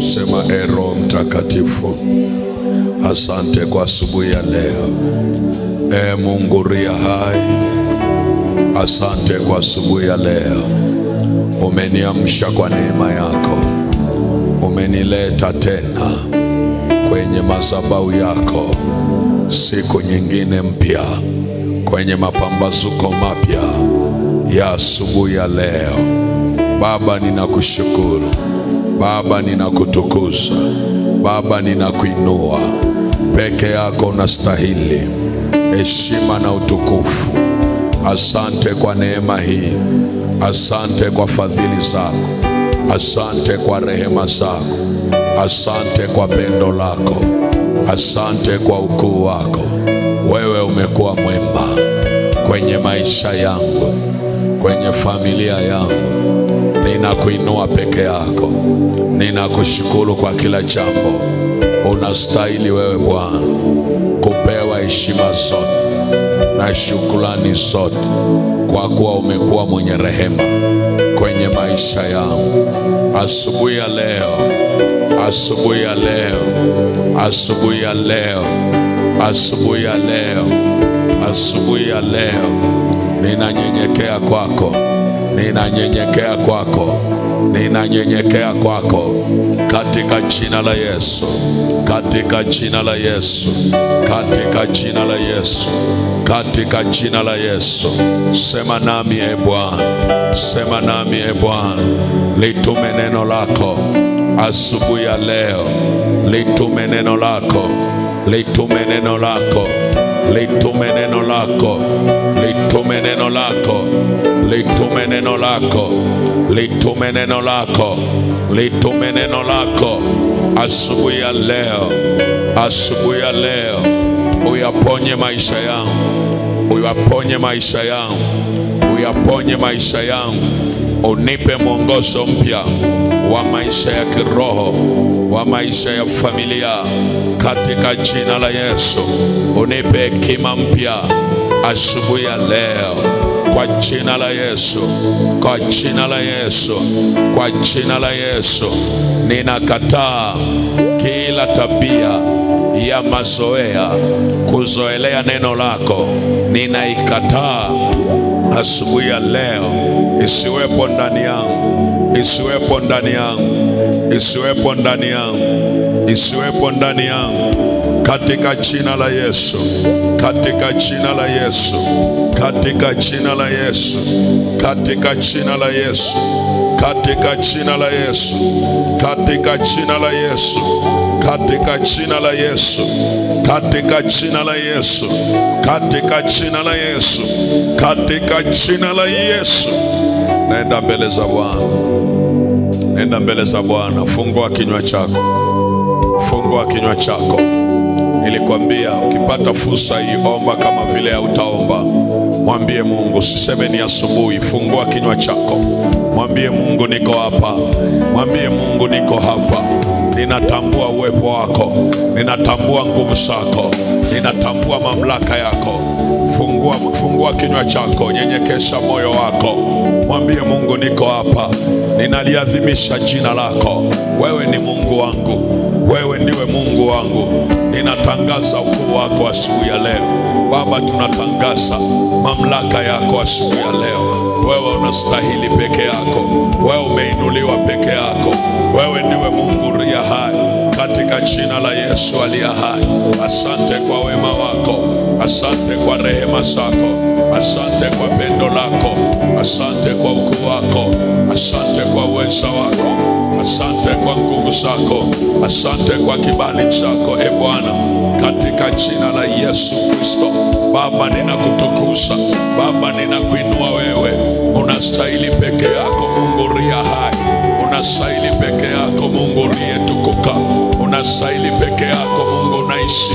Sema Roho Mtakatifu, asante kwa asubuhi ya leo. Mungu ria hai, asante kwa asubuhi ya leo. Umeniamsha kwa neema yako, umenileta tena kwenye madhabahu yako, siku nyingine mpya, kwenye mapambazuko mapya ya asubuhi ya leo. Baba, ninakushukuru. Baba, ninakutukuza. Baba, ninakuinua. Peke yako unastahili heshima na utukufu. Asante kwa neema hii, asante kwa fadhili zako, asante kwa rehema zako, asante kwa pendo lako, asante kwa ukuu wako. Wewe umekuwa mwema kwenye maisha yangu, kwenye familia yangu. Ninakuinua peke yako, ninakushukuru kwa kila jambo. Unastahili wewe Bwana kupewa heshima zote na shukrani zote, kwa kuwa umekuwa mwenye rehema kwenye maisha yangu. Asubuhi ya leo, asubuhi ya leo, asubuhi ya leo, asubuhi ya leo, asubuhi ya leo, ninanyenyekea kwako, ninanyenyekea kwako, ninanyenyekea kwako, katika jina la Yesu, katika jina la Yesu, katika jina la Yesu, katika jina la Yesu. Sema nami Bwana, sema nami Bwana. Litume neno lako asubuhi ya leo, litume neno lako, litume neno lako, litume neno lako, litume neno lako, litume neno lako, litume neno lako, litume neno lako asubuhi ya leo, asubuhi ya leo. Uyaponye maisha yangu, uyaponye maisha yangu, uyaponye maisha yangu. Unipe mwongozo mpya wa maisha ya kiroho, wa maisha ya familia, katika jina la Yesu. Unipe hekima mpya asubuhi ya leo, kwa jina la Yesu, kwa jina la Yesu, kwa jina la Yesu. Ninakataa kila tabia ya mazoea, kuzoelea neno lako. Ninaikataa asubuhi ya leo. Isiwepo ndani yangu, isiwepo ndani yangu, isiwepo ndani yangu, isiwepo ndani yangu, katika jina la Yesu, katika jina la Yesu, katika jina la Yesu, katika jina la Yesu, katika jina la Yesu, katika jina la Yesu, katika jina la Yesu, katika jina la Yesu, katika jina la Yesu, katika jina la Yesu. Nenda mbele za Bwana, nenda mbele za Bwana. Fungua kinywa chako, fungua kinywa chako. Nilikwambia ukipata fursa hii, omba kama vile hautaomba. Mwambie Mungu, usiseme ni asubuhi. Fungua kinywa chako, mwambie Mungu, niko hapa. Mwambie Mungu, niko hapa. Ninatambua uwepo wako, ninatambua nguvu zako, ninatambua mamlaka yako. Fungua kinywa chako, nyenyekesha moyo wako. Mwambie Mungu, niko hapa. Ninaliadhimisha jina lako. Wewe ni Mungu wangu, wewe ndiwe Mungu wangu. Ninatangaza ukuu wako asubuhi ya leo. Baba, tunatangaza mamlaka yako asubuhi ya leo. Wewe unastahili peke yako, wewe umeinuliwa peke yako. Wewe ndiwe Mungu ria hai, katika jina la Yesu aliye hai. Asante kwa wema wako, asante kwa rehema zako, asante kwa pendo lako, asante kwa ukuu wako, asante kwa uweza wako, asante kwa nguvu zako, asante kwa kibali chako. Bwana, katika jina la Yesu Kristo, Baba, ninakutukuza. Baba, ninakuinua. Wewe unastahili peke yako, Mungu ria hai. Unastahili peke yako, Mungu uliyetukuka. Unastahili peke yako, Mungu unaishi.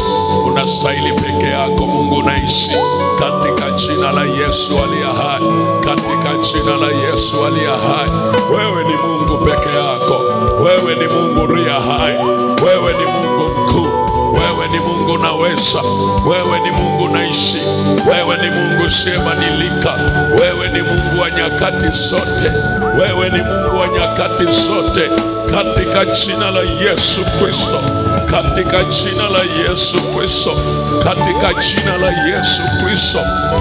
Unastahili peke yako, Mungu unaishi, katika jina la Yesu aliye hai, katika jina la Yesu aliye hai. Wewe ni Mungu peke yako, wewe ni Mungu ria hai, wewe ni Mungu mkuu, wewe ni Mungu Mungu unaweza, wewe ni Mungu unaishi, wewe ni Mungu usiyebadilika, wewe ni Mungu wa nyakati zote, wewe ni Mungu wa nyakati zote, katika jina la Yesu Kristo, katika jina la Yesu Kristo, katika jina la Yesu Kristo,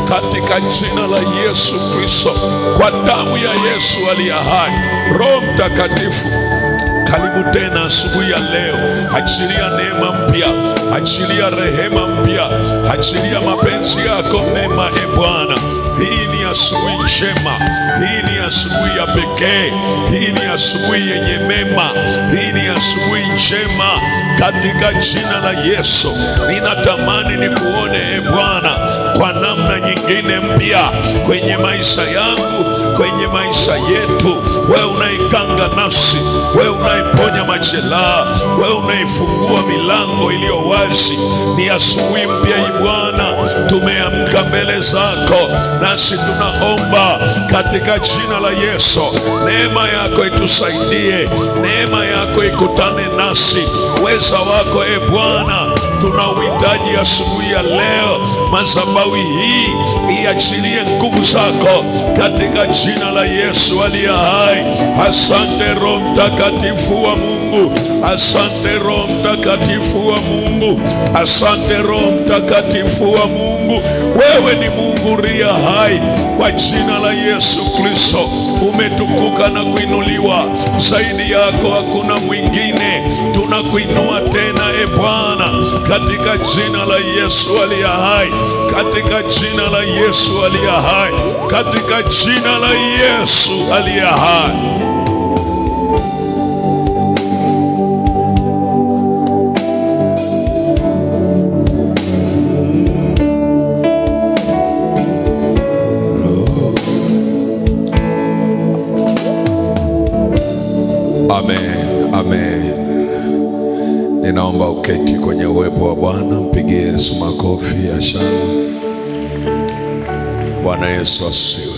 katika jina la Yesu Kristo, kwa damu ya Yesu aliye hai. Roho Mtakatifu, karibu tena asubuhi ya leo. Achilia neema mpya, achilia rehema mpya, achilia mapenzi yako mema, e Bwana. Hii ni asubuhi njema, hii ni asubuhi ya pekee, hii ni asubuhi yenye mema, hii ni asubuhi njema, katika jina la Yesu. Ninatamani nikuone, e Bwana, kwa namna nyingine mpya kwenye maisha yangu, kwenye maisha yetu. Wewe unaiganga nafsi, wewe unaiponya majeraha, wewe unaifungua milango iliyo wazi. Ni asubuhi mpya hii Bwana, tumeamka mbele zako, nasi tunaomba katika jina la Yesu, neema yako itusaidie, neema yako ikutane nasi, uweza wako e Bwana tunauhitaji asubuhi ya leo. Madhabahu hii iachilie nguvu zako katika jina la Yesu aliye hai. Asante Roho Mtakatifu wa Mungu, asante Roho Mtakatifu wa Mungu, asante Roho Mtakatifu wa Mungu. Wewe ni Mungu aliye hai, kwa jina la Yesu Kristo umetukuka na kuinuliwa, zaidi yako hakuna mwingine. Tunakuinua tena e Bwana, katika jina la Yesu aliye hai, katika jina la Yesu aliye hai, katika jina la Yesu aliye hai. Amen, amen. Ninaomba uketi kwenye uwepo wa Bwana, mpigie Yesu makofi ya shangwe. Bwana Yesu asifiwe.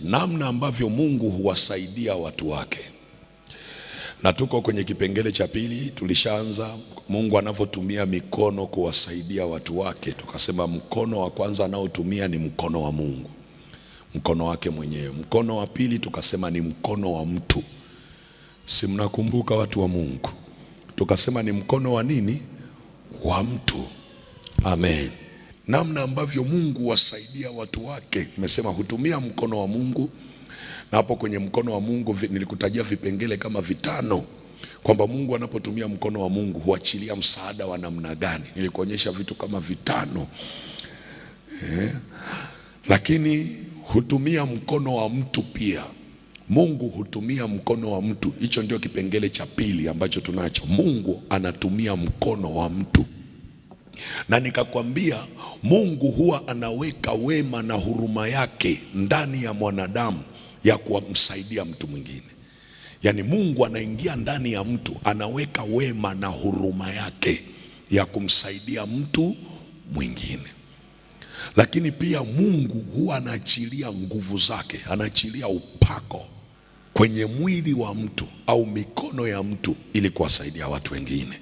Namna ambavyo Mungu huwasaidia watu wake, na tuko kwenye kipengele cha pili. Tulishaanza Mungu anavyotumia mikono kuwasaidia watu wake. Tukasema mkono wa kwanza anaotumia ni mkono wa Mungu, mkono wake mwenyewe. Mkono wa pili tukasema ni mkono wa mtu. Si mnakumbuka watu wa Mungu? Tukasema ni mkono wa nini? Wa mtu. Amen. Namna ambavyo Mungu wasaidia watu wake, nimesema hutumia mkono wa Mungu. Na hapo kwenye mkono wa Mungu nilikutajia vipengele kama vitano, kwamba Mungu anapotumia mkono wa Mungu huachilia msaada wa namna gani. Nilikuonyesha vitu kama vitano. Lakini hutumia mkono wa mtu pia. Mungu hutumia mkono wa mtu. Hicho ndio kipengele cha pili ambacho tunacho. Mungu anatumia mkono wa mtu. Na nikakwambia Mungu huwa anaweka wema na huruma yake ndani ya mwanadamu ya kumsaidia mtu mwingine. Yaani Mungu anaingia ndani ya mtu, anaweka wema na huruma yake ya kumsaidia mtu mwingine. Lakini pia Mungu huwa anaachilia nguvu zake, anaachilia upako kwenye mwili wa mtu au mikono ya mtu ili kuwasaidia watu wengine.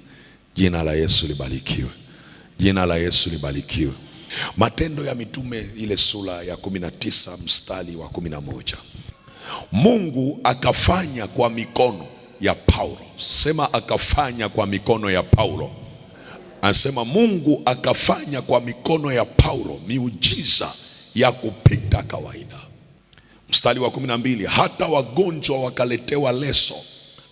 Jina la Yesu libarikiwe. Jina la Yesu libarikiwe. Matendo ya Mitume ile sura ya 19 mstari wa 11. Mungu akafanya kwa mikono ya Paulo. Sema akafanya kwa mikono ya Paulo. Anasema Mungu akafanya kwa mikono ya Paulo miujiza ya kupita kawaida. Mstari wa 12, hata wagonjwa wakaletewa leso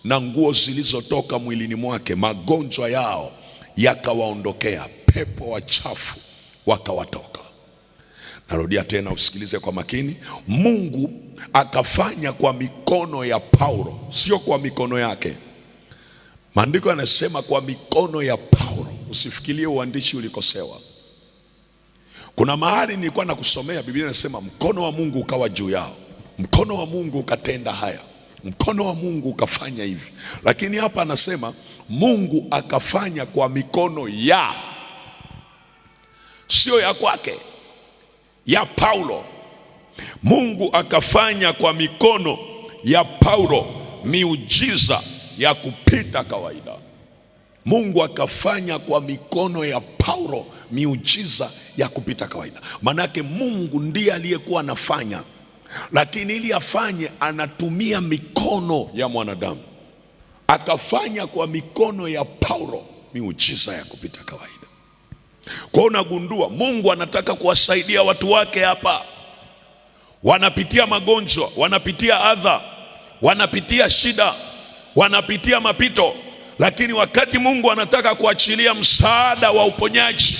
na nguo zilizotoka mwilini mwake, magonjwa yao yakawaondokea, pepo wachafu wakawatoka. Narudia tena, usikilize kwa makini. Mungu akafanya kwa mikono ya Paulo, sio kwa mikono yake. Maandiko yanasema kwa mikono ya Paulo. Usifikirie uandishi ulikosewa. Kuna mahali nilikuwa nakusomea, Biblia inasema mkono wa Mungu ukawa juu yao, mkono wa Mungu ukatenda haya, mkono wa Mungu ukafanya hivi. Lakini hapa anasema Mungu akafanya kwa mikono ya, sio ya kwake, ya Paulo. Mungu akafanya kwa mikono ya Paulo miujiza ya kupita kawaida. Mungu akafanya kwa mikono ya Paulo miujiza ya kupita kawaida. Manake Mungu ndiye aliyekuwa anafanya, lakini ili afanye anatumia mikono ya mwanadamu. Akafanya kwa mikono ya Paulo miujiza ya kupita kawaida. Kwa hiyo unagundua Mungu anataka kuwasaidia watu wake hapa. Wanapitia magonjwa, wanapitia adha, wanapitia shida, wanapitia mapito, lakini wakati Mungu anataka kuachilia msaada wa uponyaji,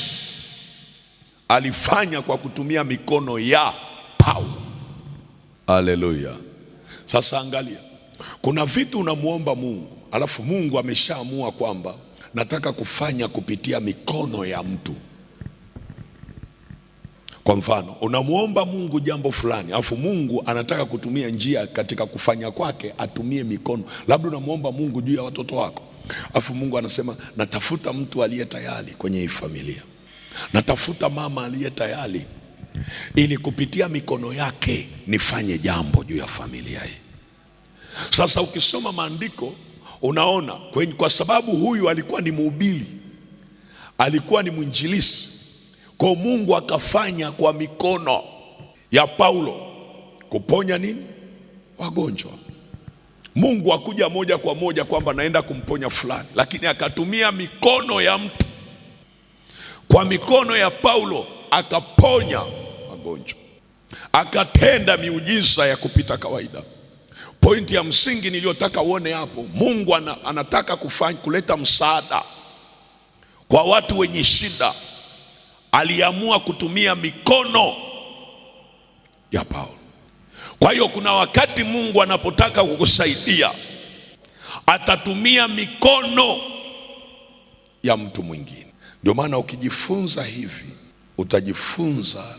alifanya kwa kutumia mikono ya Paulo. Haleluya. Sasa angalia, kuna vitu unamuomba Mungu, alafu Mungu ameshaamua kwamba nataka kufanya kupitia mikono ya mtu. Kwa mfano, unamuomba Mungu jambo fulani, alafu Mungu anataka kutumia njia katika kufanya kwake, atumie mikono. Labda unamuomba Mungu juu ya watoto wako, alafu Mungu anasema natafuta mtu aliye tayari kwenye hii familia, natafuta mama aliye tayari, ili kupitia mikono yake nifanye jambo juu ya familia hii. Sasa ukisoma maandiko unaona kwa sababu huyu alikuwa ni mhubiri, alikuwa ni mwinjilisi, kwa Mungu akafanya kwa mikono ya Paulo kuponya nini? Wagonjwa. Mungu hakuja moja kwa moja kwamba naenda kumponya fulani, lakini akatumia mikono ya mtu. Kwa mikono ya Paulo akaponya wagonjwa, akatenda miujiza ya kupita kawaida. Pointi ya msingi niliyotaka uone hapo, Mungu anataka kuleta msaada kwa watu wenye shida. Aliamua kutumia mikono ya Paulo. Kwa hiyo kuna wakati Mungu anapotaka kukusaidia atatumia mikono ya mtu mwingine. Ndio maana ukijifunza hivi utajifunza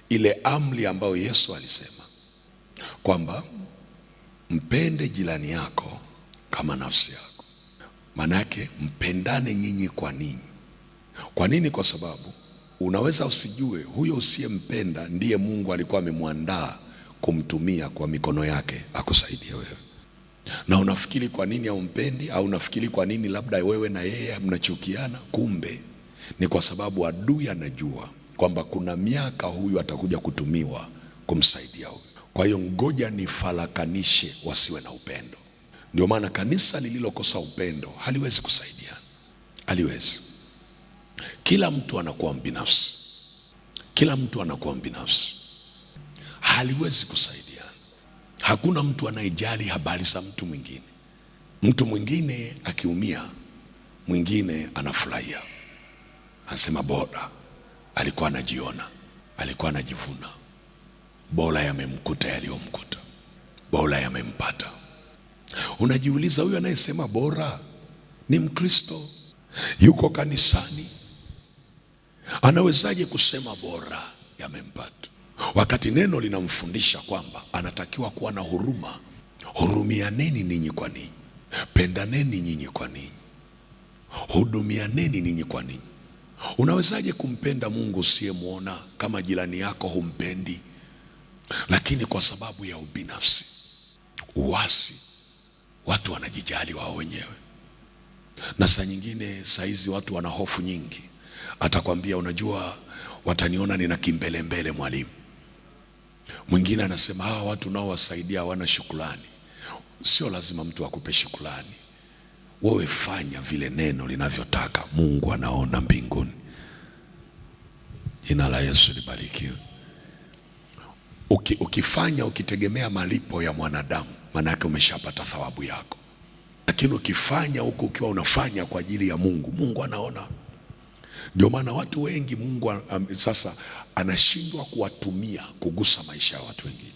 ile amri ambayo Yesu alisema kwamba mpende jirani yako kama nafsi yako. Maana yake mpendane nyinyi kwa ninyi. Kwa nini? Kwa sababu unaweza usijue huyo usiyempenda ndiye Mungu alikuwa amemwandaa kumtumia kwa mikono yake akusaidie wewe. Na unafikiri kwa nini haumpendi, au unafikiri kwa nini labda wewe na yeye mnachukiana? Kumbe ni kwa sababu adui anajua kwamba kuna miaka huyu atakuja kutumiwa kumsaidia huyu. Kwa hiyo ngoja nifarakanishe wasiwe na upendo. Ndio maana kanisa lililokosa upendo haliwezi kusaidiana, haliwezi. Kila mtu anakuwa mbinafsi, kila mtu anakuwa mbinafsi, haliwezi kusaidiana. Hakuna mtu anayejali habari za mtu mwingine. Mtu mwingine akiumia, mwingine anafurahia, anasema bora alikuwa anajiona, alikuwa anajivuna, bora yamemkuta yaliyomkuta, bora yamempata. Unajiuliza, huyu anayesema bora ni Mkristo, yuko kanisani, anawezaje kusema bora yamempata, wakati neno linamfundisha kwamba anatakiwa kuwa na huruma? Hurumianeni ninyi kwa ninyi, pendaneni nyinyi kwa ninyi, hudumianeni ninyi kwa ninyi. Unawezaje kumpenda Mungu usiyemwona? Kama jirani yako humpendi, lakini kwa sababu ya ubinafsi, uasi, watu wanajijali wao wenyewe. Na saa nyingine, saa hizi watu wana hofu nyingi. Atakwambia unajua, wataniona nina kimbelembele mwalimu. Mwingine anasema hawa watu nao wasaidia hawana shukrani. Sio lazima mtu akupe shukrani. Wewe fanya vile neno linavyotaka, Mungu anaona mbinguni. Jina la Yesu libarikiwe. Ukifanya ukitegemea malipo ya mwanadamu, maana yake umeshapata thawabu yako. Lakini ukifanya huko ukiwa unafanya kwa ajili ya Mungu, Mungu anaona. Ndio maana watu wengi Mungu sasa anashindwa kuwatumia kugusa maisha ya watu wengine.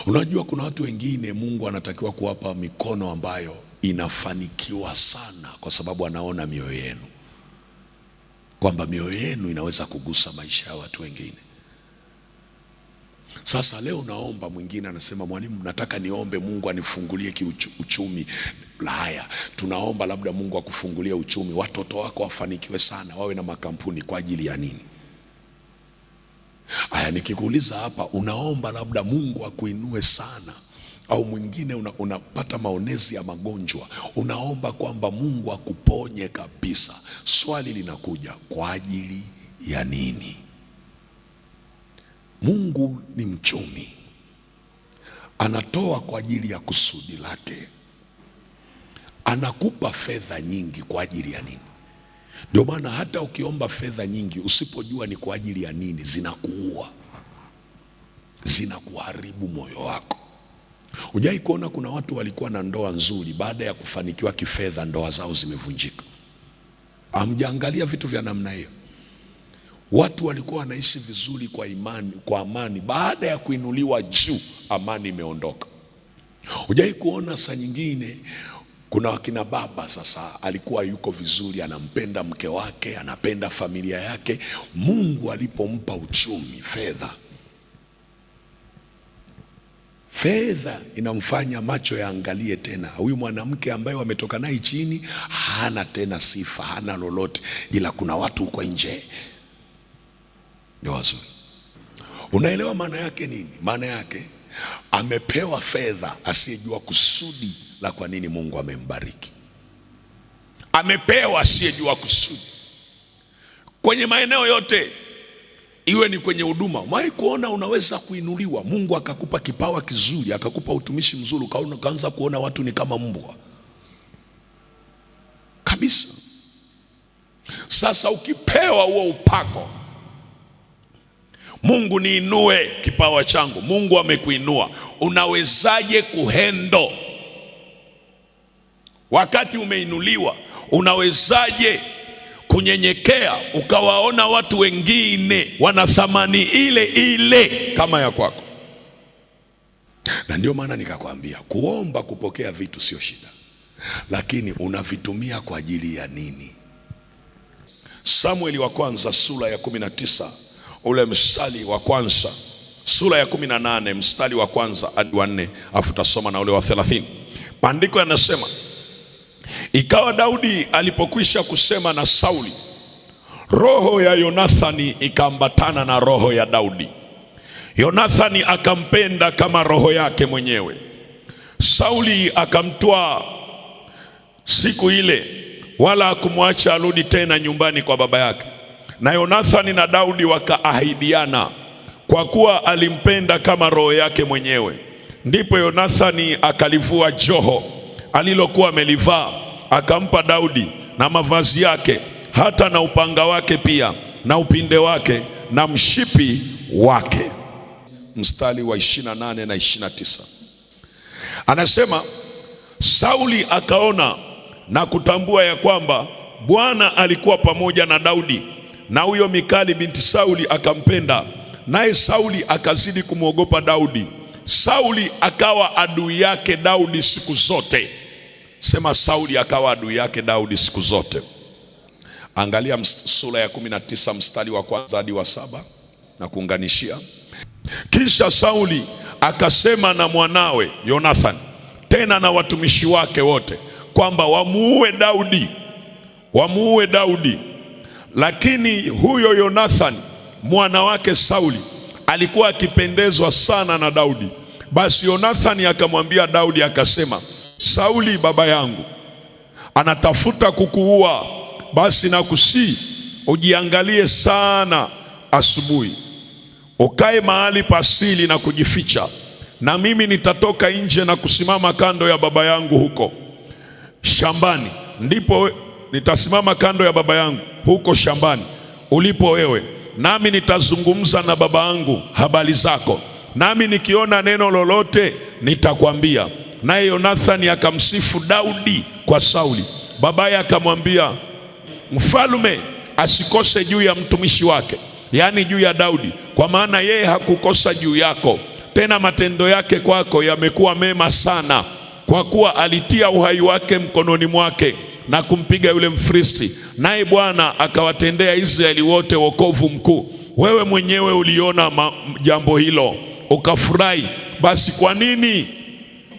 Unajua kuna watu wengine Mungu anatakiwa kuwapa mikono ambayo inafanikiwa sana, kwa sababu anaona mioyo yenu, kwamba mioyo yenu inaweza kugusa maisha ya watu wengine. Sasa leo naomba, mwingine anasema mwalimu, nataka niombe Mungu anifungulie uchumi. Haya, tunaomba labda Mungu akufungulie uchumi, watoto wako wafanikiwe sana, wawe na makampuni. Kwa ajili ya nini? Haya, nikikuuliza hapa, unaomba labda Mungu akuinue sana Au mwingine unapata maonezi ya magonjwa, unaomba kwamba Mungu akuponye kabisa. Swali linakuja, kwa ajili ya nini? Mungu ni mchumi, anatoa kwa ajili ya kusudi lake. Anakupa fedha nyingi kwa ajili ya nini? Ndio maana hata ukiomba fedha nyingi usipojua ni kwa ajili ya nini, zinakuua, zinakuharibu moyo wako. Hujai kuona kuna watu walikuwa na ndoa nzuri, baada ya kufanikiwa kifedha ndoa zao zimevunjika? Hamjaangalia vitu vya namna hiyo? Watu walikuwa wanaishi vizuri kwa imani, kwa amani, baada ya kuinuliwa juu, amani imeondoka. Hujai kuona saa nyingine kuna wakina baba sasa, alikuwa yuko vizuri, anampenda mke wake, anapenda familia yake. Mungu alipompa uchumi, fedha inamfanya macho yaangalie tena. Huyu mwanamke ambaye wametoka naye chini hana tena sifa, hana lolote, ila kuna watu huko nje ndio wazuri. Unaelewa maana yake nini? Maana yake amepewa fedha, asiyejua kusudi la kwa nini Mungu amembariki. Amepewa asiyejua kusudi kwenye maeneo yote, iwe ni kwenye huduma. Mwahi kuona unaweza kuinuliwa, Mungu akakupa kipawa kizuri, akakupa utumishi mzuri, ukaanza kuona watu ni kama mbwa kabisa. Sasa ukipewa huo upako, Mungu niinue kipawa changu, Mungu amekuinua, unawezaje kuhendo wakati umeinuliwa? Unawezaje kunyenyekea ukawaona watu wengine wana thamani ile ile kama ya kwako? Na ndio maana nikakwambia kuomba kupokea vitu sio shida, lakini unavitumia kwa ajili ya nini? Samueli wa kwanza sura ya 19 ule mstari wa kwanza, sura ya 18 mstari wa kwanza hadi wa 4, afu tasoma na ule wa 30. Maandiko yanasema, ikawa Daudi alipokwisha kusema na Sauli, roho ya Yonathani ikaambatana na roho ya Daudi. Yonathani akampenda kama roho yake mwenyewe. Sauli akamtwaa siku ile, wala hakumwacha arudi tena nyumbani kwa baba yake. Na Yonathani na Daudi wakaahidiana, kwa kuwa alimpenda kama roho yake mwenyewe. Ndipo Yonathani akalivua joho alilokuwa amelivaa, akampa Daudi na mavazi yake, hata na upanga wake pia, na upinde wake, na mshipi wake. Mstari wa 28 na 29 anasema, Sauli akaona na kutambua ya kwamba Bwana alikuwa pamoja na Daudi, na huyo Mikali binti Sauli akampenda, naye Sauli akazidi kumwogopa Daudi. Sauli akawa adui yake Daudi siku zote. Sema, Sauli akawa adui yake Daudi siku zote. Angalia sura ya 19 mstari wa kwanza hadi wa 7 na kuunganishia. Kisha Sauli akasema na mwanawe Yonathani, tena na watumishi wake wote, kwamba wamuue Daudi. Lakini huyo Yonathani mwana wake Sauli alikuwa akipendezwa sana na Daudi. Basi Yonathani akamwambia Daudi akasema, Sauli baba yangu anatafuta kukuua, basi nakusii ujiangalie sana asubuhi, ukae mahali pasili na kujificha, na mimi nitatoka nje na kusimama kando ya baba yangu huko shambani. Ndipo nitasimama kando ya baba yangu huko shambani ulipo wewe, nami nitazungumza na baba yangu habari zako, nami nikiona neno lolote nitakwambia. Naye Yonathani akamsifu Daudi kwa Sauli. Babaye akamwambia, mfalme asikose juu ya mtumishi wake, yaani juu ya Daudi, kwa maana yeye hakukosa juu yako, tena matendo yake kwako yamekuwa mema sana, kwa kuwa alitia uhai wake mkononi mwake na kumpiga yule Mfilisti, naye Bwana akawatendea Israeli wote wokovu mkuu. Wewe mwenyewe uliona jambo hilo ukafurahi, basi kwa nini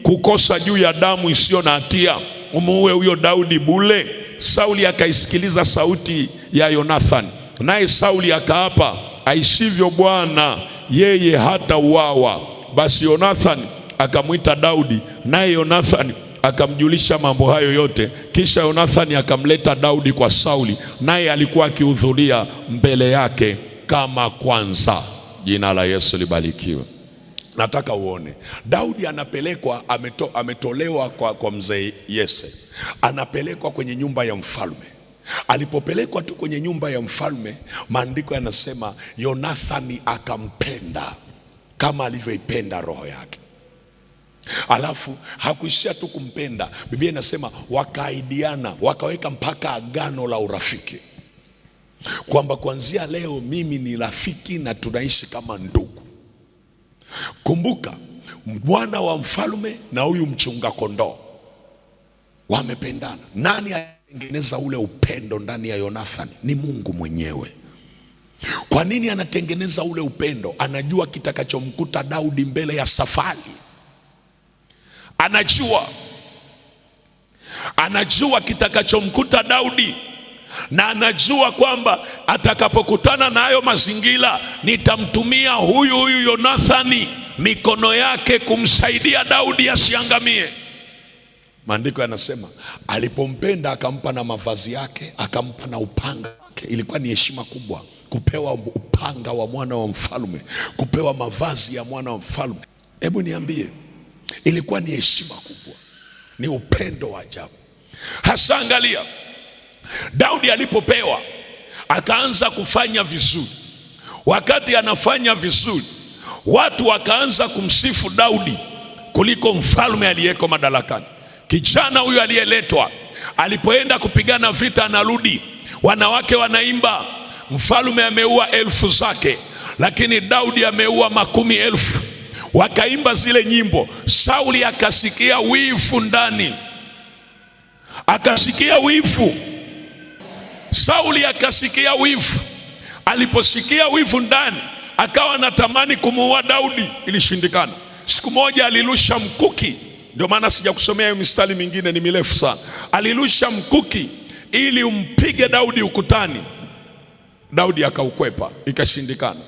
kukosa juu ya damu isiyo na hatia umuue huyo Daudi bule? Sauli akaisikiliza sauti ya Yonathani, naye Sauli akaapa, aishivyo Bwana, yeye hata uawa. Basi Yonathani akamwita Daudi, naye Yonathani akamjulisha mambo hayo yote. Kisha Yonathani akamleta Daudi kwa Sauli, naye alikuwa akihudhuria mbele yake kama kwanza. Jina la Yesu libarikiwe. Nataka uone Daudi anapelekwa, ametolewa kwa mzee Yese, anapelekwa kwenye nyumba ya mfalme. Alipopelekwa tu kwenye nyumba ya mfalme, maandiko yanasema Yonathani akampenda kama alivyoipenda roho yake. Alafu hakuishia tu kumpenda, Biblia inasema wakaidiana, wakaweka mpaka agano la urafiki, kwamba kuanzia leo mimi ni rafiki na tunaishi kama ndugu. Kumbuka, mwana wa mfalme na huyu mchunga kondoo wamependana. Nani anatengeneza ule upendo ndani ya Yonathani? Ni Mungu mwenyewe. Kwa nini anatengeneza ule upendo? Anajua kitakachomkuta Daudi mbele ya safari. Anajua kitakachomkuta Daudi, na anajua kwamba atakapokutana na hayo mazingira, nitamtumia huyu Yonathani mikono yake kumsaidia Daudi asiangamie. Maandiko yanasema alipompenda akampa na mavazi yake, akampa na upanga wake. Ilikuwa ni heshima kubwa kupewa upanga wa mwana wa mfalme, kupewa mavazi ya mwana wa mfalme. Hebu niambie, ilikuwa ni heshima kubwa, ni upendo wa ajabu. Hasa angalia, Daudi alipopewa akaanza kufanya vizuri. Wakati anafanya vizuri, watu wakaanza kumsifu Daudi kuliko mfalme aliyeko madarakani. Kijana huyu aliyeletwa, alipoenda kupigana vita, anarudi, wanawake wanaimba, mfalme ameua 1000 zake, lakini Daudi ameua 10,000. Wakaimba zile nyimbo. Sauli akasikia wivu ndani, akasikia wivu. Sauli akasikia wivu. Aliposikia wivu ndani, akawa anatamani kumuua Daudi. Ilishindikana. Siku moja alirusha mkuki, ndio maana sijakusomea hiyo mistari mingine, ni mirefu sana. Alirusha mkuki ili umpige Daudi ukutani. Daudi akaukwepa, ikashindikana.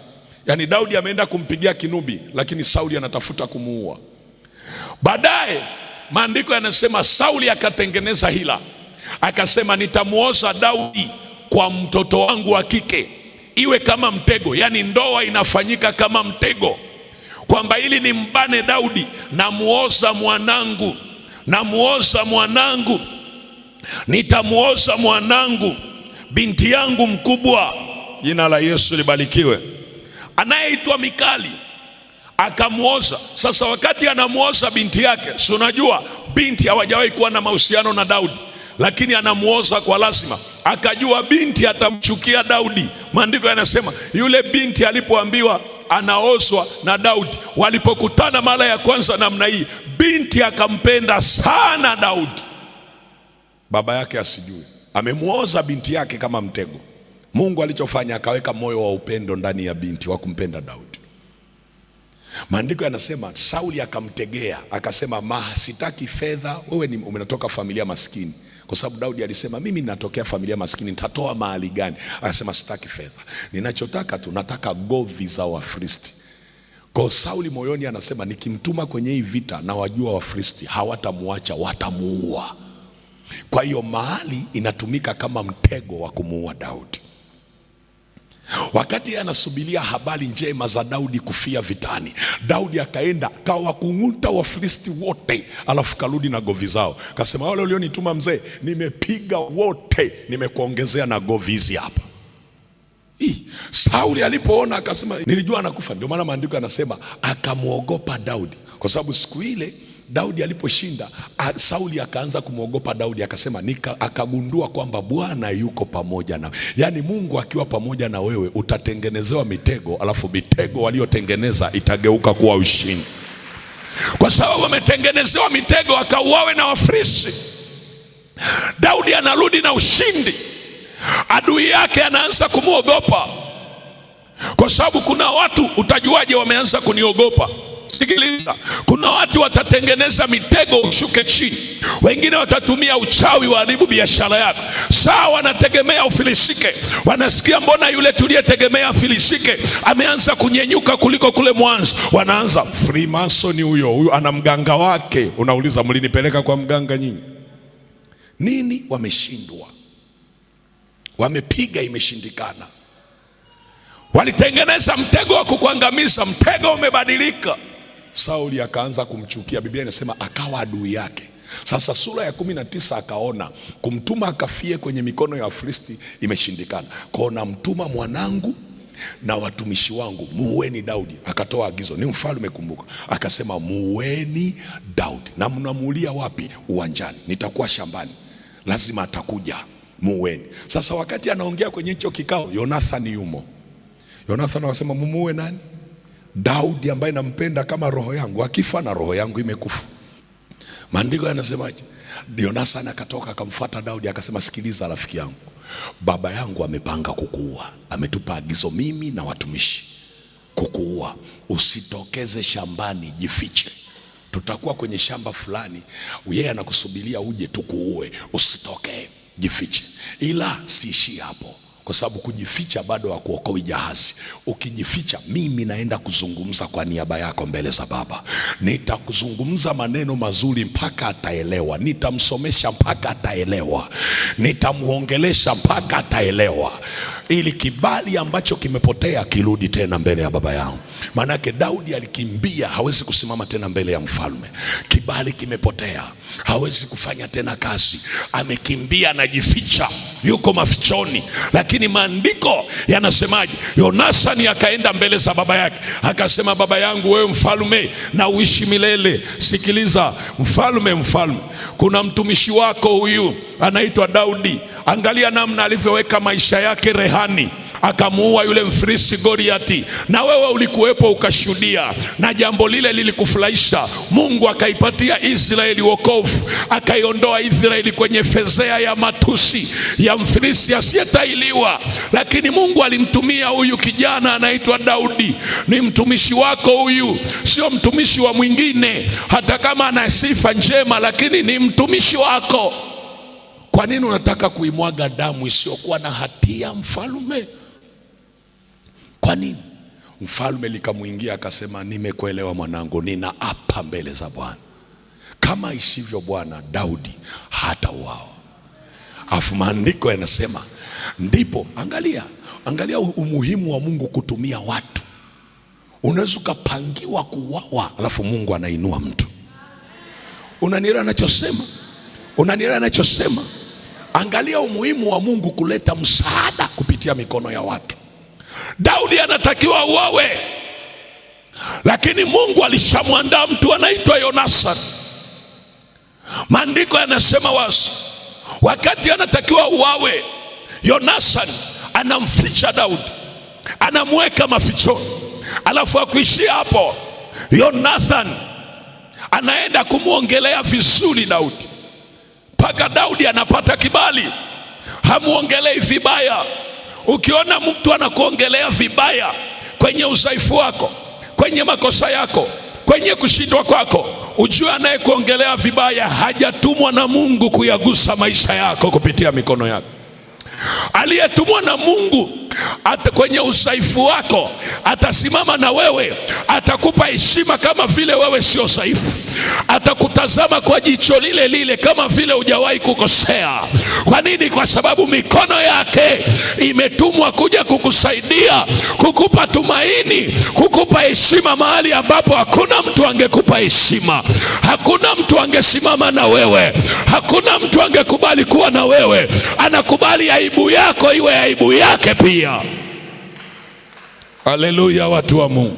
Yaani Daudi ameenda kumpigia kinubi, lakini Sauli anatafuta kumuua. Baadaye maandiko yanasema Sauli akatengeneza hila, akasema nitamuoza Daudi kwa mtoto wangu wa kike, iwe kama mtego. Yaani ndoa inafanyika kama mtego, kwamba ili nimbane Daudi, namuoza mwanangu, nitamuoza mwanangu, binti yangu mkubwa. Jina la Yesu libarikiwe. Anayeitwa Mikali akamuoza. Sasa wakati anamuoza binti yake, si unajua binti hawajawahi kuwa na mahusiano na Daudi, lakini anamuoza kwa lazima. Akajua binti atamchukia Daudi. Maandiko yanasema yule binti alipoambiwa anaozwa na Daudi, walipokutana mara ya kwanza namna hii, binti akampenda sana Daudi, baba yake asijue. Amemuoza binti yake kama mtego. Mungu alichofanya, akaweka moyo wa upendo ndani ya binti wa kumpenda Daudi. Maandiko yanasema Sauli akamtegea, akasema sitaki fedha, wewe umetoka familia maskini. Kwa sababu Daudi alisema mimi ninatokea familia maskini, nitatoa mahali gani? Akasema sitaki fedha, ninachotaka tu nataka govi za Wafilisti. Kwa Sauli moyoni anasema nikimtuma kwenye hii vita, na wajua Wafilisti hawatamuacha, watamuua. Kwa hiyo mahali inatumika kama mtego wa kumuua Daudi. Wakati anasubiria habari njema za Daudi kufia vitani, Daudi akaenda akawakung'uta Wafilisti wote, alafu karudi na govi zao. Kasema wale walionituma mzee, nimepiga wote, nimekuongezea na govi hizi hapa. Sauli alipoona akasema nilijua anakufa. Ndio maana maandiko yanasema akamuogopa Daudi, kwa sababu siku ile Daudi aliposhinda, Sauli akaanza kumwogopa Daudi. Akasema akagundua kwamba Bwana yuko pamoja na. Yaani Mungu akiwa pamoja na wewe, utatengenezewa mitego, alafu mitego waliotengeneza itageuka kuwa ushindi. Kwa sababu wametengenezewa mitego, akauawe na Wafilisti. Daudi anarudi na ushindi. Adui yake anaanza kumwogopa, kwa sababu kuna watu, utajuaje wameanza kuniogopa? Sikiliza, kuna watu watatengeneza mitego ushuke chini. Wengine watatumia uchawi waharibu biashara yako. Sawa, wanategemea ufilisike. Wanasikia mbona yule tuliyetegemea afilisike ameanza kunyenyuka kuliko kule mwanzo. Wanaanza Freemason, huyo ana mganga wake. Unauliza, mlinipeleka kwa mganga nyinyi? Nini? Wameshindwa, wamepiga, imeshindikana. Walitengeneza mtego wa kukuangamiza, mtego umebadilika. Sauli akaanza kumchukia. Biblia inasema akawa adui yake. Sasa sura ya 19 akaona kumtuma akafie kwenye mikono ya Wafilisti imeshindikana. Kwa namtuma mwanangu na watumishi wangu, muweni Daudi. Akatoa agizo, ni mfalme kumbuka. Akasema muweni Daudi. Na mnamuulia wapi? Uwanjani. Nitakuwa shambani, lazima atakuja, muweni. Sasa wakati anaongea kwenye hicho kikao, Jonathan yumo. Jonathan akasema mumuue nani? Daudi ambaye nampenda kama roho yangu, akifa na roho yangu imekufa. Maandiko yanasemaje? Jonathan akatoka akamfuata Daudi akasema, sikiliza rafiki yangu, baba yangu amepanga kukuua. Ametupa agizo mimi na watumishi kukuua. Usitokeze shambani, jifiche. Tutakuwa kwenye shamba fulani, yeye anakusubiria uje tukuue. Usitokee, jifiche. Ila siishi hapo, kwa sababu kujificha bado hakuokoi jahazi. Ukijificha, mimi naenda kuzungumza kwa niaba yako mbele za Baba. Nitakuzungumza maneno mazuri mpaka ataelewa. Nitamsomesha mpaka ataelewa. Nitamuongelesha mpaka ataelewa, ili kibali ambacho kimepotea kirudi tena mbele ya Baba yangu. Manake Daudi alikimbia, hawezi kusimama tena mbele ya mfalme. Kibali kimepotea, hawezi kufanya tena kazi. Amekimbia, anajificha, yuko mafichoni. Lakini maandiko yanasemaje? Jonathan akaenda mbele za baba yake akasema, baba yangu, wewe mfalme na uishi milele. Sikiliza mfalme, kuna mtumishi wako huyu anaitwa Daudi. Angalia namna alivyoweka maisha yake rehani, akamuua yule Mfilisti Goliati. Na wewe ulikuwepo ukashuhudia, na jambo lile lilikufurahisha. Mungu akaipatia Israeli wokovu, akaiondoa Israeli kwenye fezea ya matusi ya Mfilisti asiyetailiwa. Lakini Mungu alimtumia huyu kijana anaitwa Daudi. Ni mtumishi wako huyu, sio mtumishi wa mwingine, hata kama ana sifa njema, lakini ni mtumishi wako. Kwa nini unataka kuimwaga damu isiyokuwa na hatia mfalme? Kwa nini? Mfalme likamwingia akasema, nimekuelewa mwanangu, ninaapa mbele za Bwana, kama isivyo Bwana, Daudi hatauawa. Afu maandiko yanasema ndipo, angalia umuhimu wa Mungu kutumia watu. Unaweza ukapangiwa kuuawa, alafu Mungu anainua mtu. Unanielewa anachosema? Angalia umuhimu wa Mungu kuleta msaada kupitia mikono ya watu. Daudi anatakiwa uawe, lakini Mungu alishamwandaa mtu anaitwa Jonathan. Maandiko yanasema wazi, wakati anatakiwa uawe, Jonathan anamficha Daudi, anamweka mafichoni. Alafu akuishia hapo, Jonathan anaenda kumwongelea vizuri Daudi, mpaka Daudi anapata kibali. Hamuongelei vibaya. Ukiona mtu anakuongelea vibaya kwenye udhaifu wako, kwenye makosa yako, kwenye kushindwa kwako, ujue anayekuongelea vibaya hajatumwa na Mungu kuyagusa maisha yako kupitia mikono yako. Aliyetumwa na Mungu kwenye udhaifu wako atasimama na wewe, atakupa heshima kama vile wewe sio dhaifu. Atakutazama kwa jicho lile lile kama vile hujawahi kukosea. Kwa nini? Kwa sababu mikono yake imetumwa kuja kukusaidia, kukupa tumaini, kukupa heshima mahali ambapo hakuna mtu angekupa heshima. Hakuna mtu angesimama na wewe, hakuna mtu angekubali kuwa na wewe. Anakubali aibu yako iwe aibu yake pia. Haleluya, watu wa Mungu.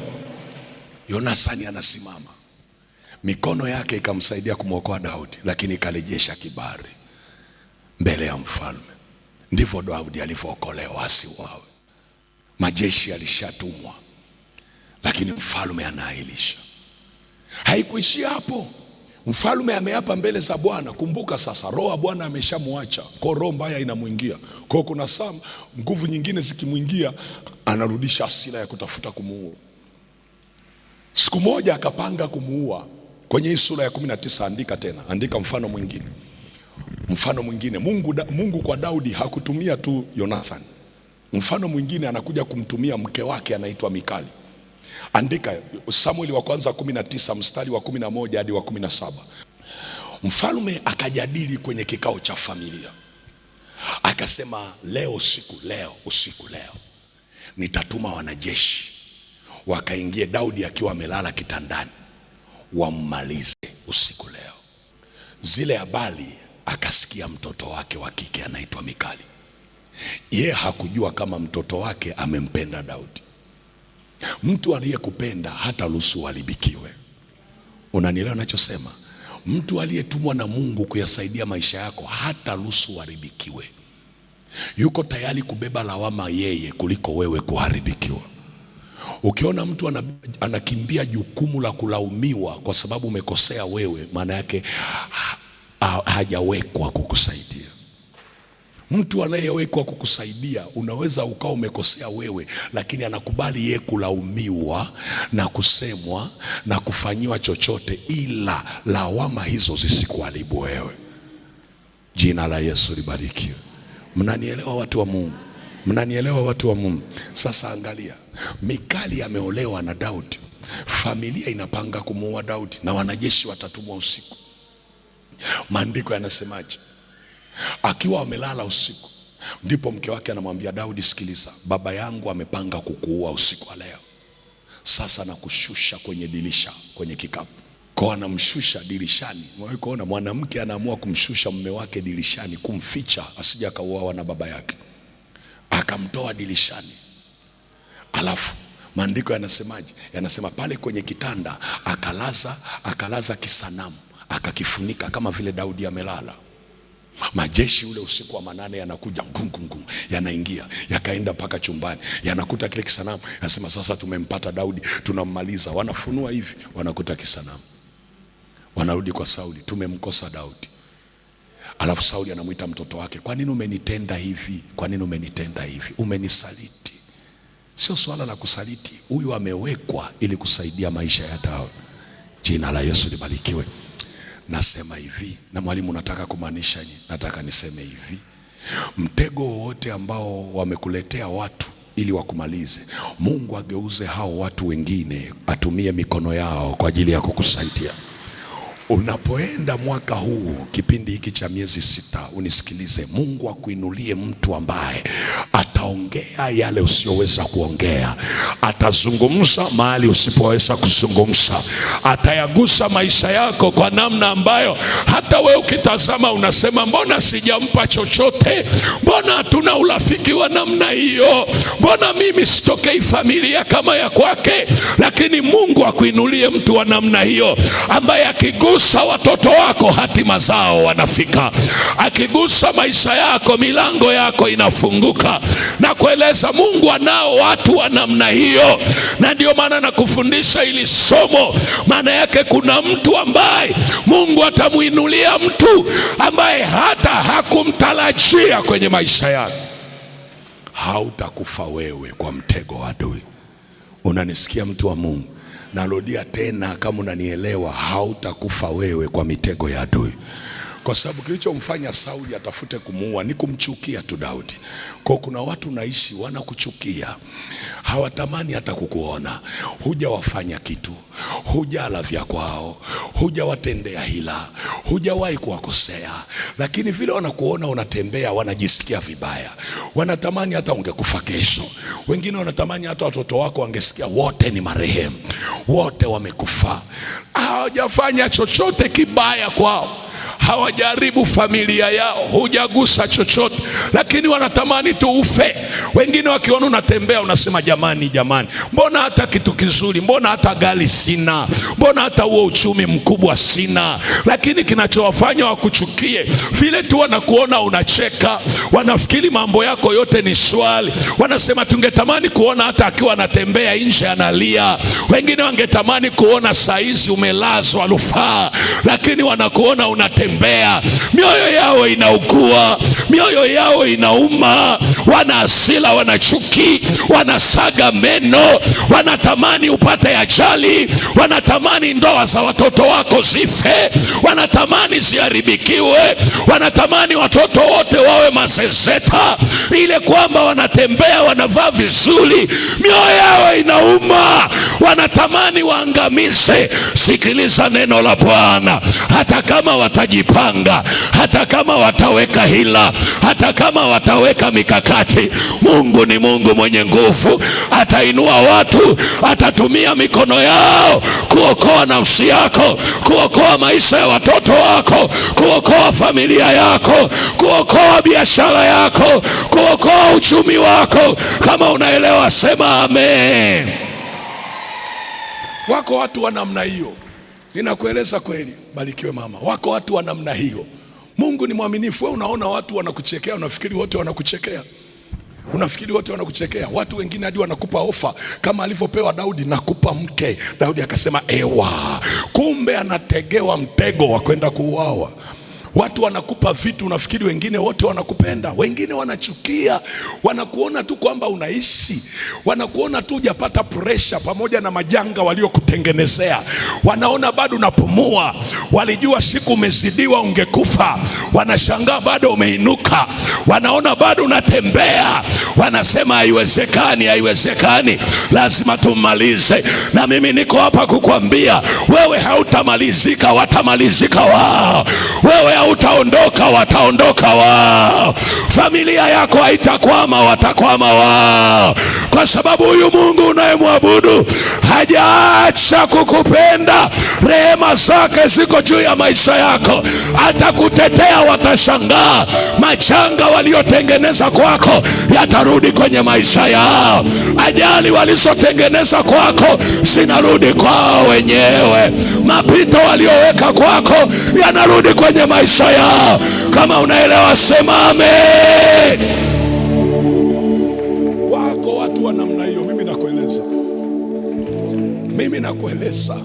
Jonathan anasimama, mikono yake ikamsaidia kumwokoa Daudi, lakini ikarejesha kibali mbele ya mfalme. Ndivyo Daudi alivyookolewa asiuawe. Majeshi yalishatumwa, lakini mfalme anaahirisha. Haikuishia hapo. Mfalme ameapa mbele za Bwana. Kumbuka sasa, roho ya Bwana ameshamwacha, kwa roho mbaya inamwingia. Kwa kuna saa nguvu nyingine zikimwingia, anarudisha hasira ya kutafuta kumuua. Siku moja akapanga kumuua. Kwenye hii sura ya 19 andika tena, andika mfano mwingine. Mfano mwingine, Mungu kwa Daudi hakutumia tu Jonathan. Mfano mwingine anakuja kumtumia mke wake anaitwa Mikali. Andika Samueli wa kwanza 19 mstari wa 11 hadi wa 17. Mfalme akajadili kwenye kikao cha familia, akasema leo usiku leo nitatuma wanajeshi wakaingie Daudi akiwa amelala kitandani, wammalize usiku leo. Zile habari akasikia mtoto wake wa kike anaitwa Mikali. Ye hakujua kama mtoto wake amempenda Daudi. Mtu aliyekupenda hata ruhusu uharibikiwe. Unanielewa ninachosema? Mtu aliyetumwa na Mungu kuyasaidia maisha yako hata ruhusu uharibikiwe. Yuko tayari kubeba lawama yeye kuliko wewe kuharibikiwa. Ukiona mtu anakimbia jukumu la kulaumiwa kwa sababu umekosea wewe, maana yake hajawekwa kukusaidia. Mtu anayewekwa kukusaidia, unaweza ukawa umekosea wewe, lakini anakubali yeye kulaumiwa na kusemwa na kufanyiwa chochote, ila lawama hizo zisikuharibu wewe. Jina la Yesu libarikiwe. Mnanielewa watu wa Mungu? Mnanielewa watu wa Mungu? Sasa angalia, Mikali ameolewa na Daudi. Familia inapanga kumuua Daudi na wanajeshi watatumwa usiku. Maandiko yanasemaje? Akiwa amelala usiku, ndipo mke wake anamwambia Daudi, sikiliza, baba yangu amepanga kukuua usiku wa leo. Sasa nakushusha kwenye dirisha, kwenye kikapu. Kwa anamshusha dirishani. Mwawe kuona mwanamke anaamua kumshusha mume wake dirishani, kumficha asije akauawa na baba yake. Akamtoa dirishani. Alafu maandiko yanasemaje? Yanasema pale kwenye kitanda akalaza kisanamu, akakifunika kama vile Daudi amelala. Majeshi ule usiku wa manane yanakuja gungungu, yanaingia, yakaenda mpaka chumbani, yanakuta kile kisanamu, yanasema sasa tumempata Daudi, tunammaliza. Wanafunua hivi, wanakuta kisanamu. Wanarudi kwa Sauli, tumemkosa Daudi. Alafu Sauli anamuita mtoto wake, kwa nini umenitenda hivi? Kwa nini umenitenda hivi? Umenisaliti. Sio swala la kusaliti, huyu amewekwa ili kusaidia maisha ya Daudi. Jina la Yesu libarikiwe. Nasema hivi, na mwalimu nataka kumaanisha nini? Nataka niseme hivi, mtego wote ambao wamekuletea watu ili wakumalize, Mungu ageuze hao watu wengine, atumie mikono yao kwa ajili ya kukusaidia. Unapoenda mwaka huu, kipindi hiki cha miezi 6, unisikilize, Mungu akuinulie mtu ambaye ataongea yale usiyoweza kuongea, atazungumza mahali usipoweza kuzungumza, atayagusa maisha yako kwa namna ambayo hata wewe ukitazama unasema, mbona sijampa chochote? Mbona hatuna urafiki wa namna hiyo? Mbona mimi sitokei familia kama ya kwake? Lakini Mungu akuinulie mtu wa namna hiyo, ambaye akigusa watoto wako hatima zao wanafika, akigusa maisha yako milango yako inafunguka. Na kueleza Mungu anao watu wa namna hiyo, na ndio maana nakufundisha ili somo. Maana yake kuna mtu ambaye Mungu atamuinulia, mtu ambaye hata hakumtarajia kwenye maisha yako. Hautakufa wewe kwa mtego wa adui. Unanisikia mtu wa Mungu? Narudia tena, kama unanielewa, hautakufa wewe kwa mitego ya adui. Kwa sababu kilichomfanya Sauli atafute kumuua ni kumchukia tu Daudi. Kwa kuna watu naishi wanakuchukia, hawatamani hata kukuona. Hujawafanya kitu, hujala vya kwao, hujawatendea hila, hujawahi kuwakosea, lakini vile wanakuona unatembea wanajisikia vibaya. Wanatamani hata ungekufa kesho. Wengine wanatamani hata watoto wako wangesikia wote ni marehemu, wote wamekufa. Hawajafanya chochote kibaya kwao, hawajaribu familia yao, hujagusa chochote, lakini wanatamani tu ufe. Wengine wakiona unatembea unasema, jamani, mbona hata kitu kizuri, mbona hata gari sina, mbona hata huo uchumi mkubwa sina. Lakini kinachowafanya wakuchukie vile tu wanakuona unacheka, wanafikiri mambo yako yote ni swali. Wanasema tungetamani kuona hata akiwa anatembea nje analia. Wengine wangetamani kuona saizi umelazwa rufaa, lakini wanakuona unatembea wanatembea, mioyo yao inaugua, mioyo yao inauma, wana hasira, wana chuki, wanasaga meno, wanatamani upate ajali, wanatamani ndoa za watoto wako zife, wanatamani ziharibikiwe, wanatamani watoto wote wawe mazezeta, ile kwamba wanatembea wanavaa vizuri, mioyo yao inauma, wanatamani waangamize. Sikiliza neno la Bwana. Hata kama watajipanga, hata kama wataweka hila, hata kama wataweka mikakati, Mungu ni Mungu mwenye nguvu. Atainua watu, atatumia mikono yao kuokoa nafsi yako, kuokoa maisha ya watoto wako, kuokoa familia yako, kuokoa biashara yako, kuokoa uchumi wako. Kama unaelewa sema amen. Wako watu wa namna hiyo, ninakueleza kweli. Barikiwe mama. Wako watu wa namna hiyo. Mungu ni mwaminifu. Wewe unaona watu wanakuchekea, unafikiri wote wanakuchekea. Unafikiri wote wanakuchekea. Watu wengine hadi wanakupa ofa kama alivyopewa Daudi, nakupa mke. Daudi akasema ewa, kumbe anategewa mtego wa kwenda kuuawa. Watu wanakupa vitu, unafikiri wengine wote wanakupenda. Wengine wanachukia, wanakuona tu kwamba unaishi, wanakuona tu hujapata pressure pamoja na majanga waliokutengenezea. Wanaona bado unapumua, walijua siku umezidiwa ungekufa. Wanashangaa bado umeinuka, wanaona bado unatembea. Wanasema haiwezekani, haiwezekani, lazima tumalize. Na mimi niko hapa kukwambia, wewe hautamalizika, watamalizika wao. Wewe hautaondoka, wataondoka wao. Familia yako haitakwama, watakwama wao. Kwa sababu huyu Mungu unayemwabudu hajaacha kukupenda. Rehema zake ziko juu ya maisha yako. Atakutetea, watashangaa. Majanga waliotengeneza kwako yatarudi kwenye maisha yao. Ajali walizotengeneza kwako zinarudi kwao wenyewe. Mapito walioweka kwako yanarudi kwenye maisha yao. Kama unaelewa sema amen. Wako watu wa namna hiyo. Mimi nakueleza,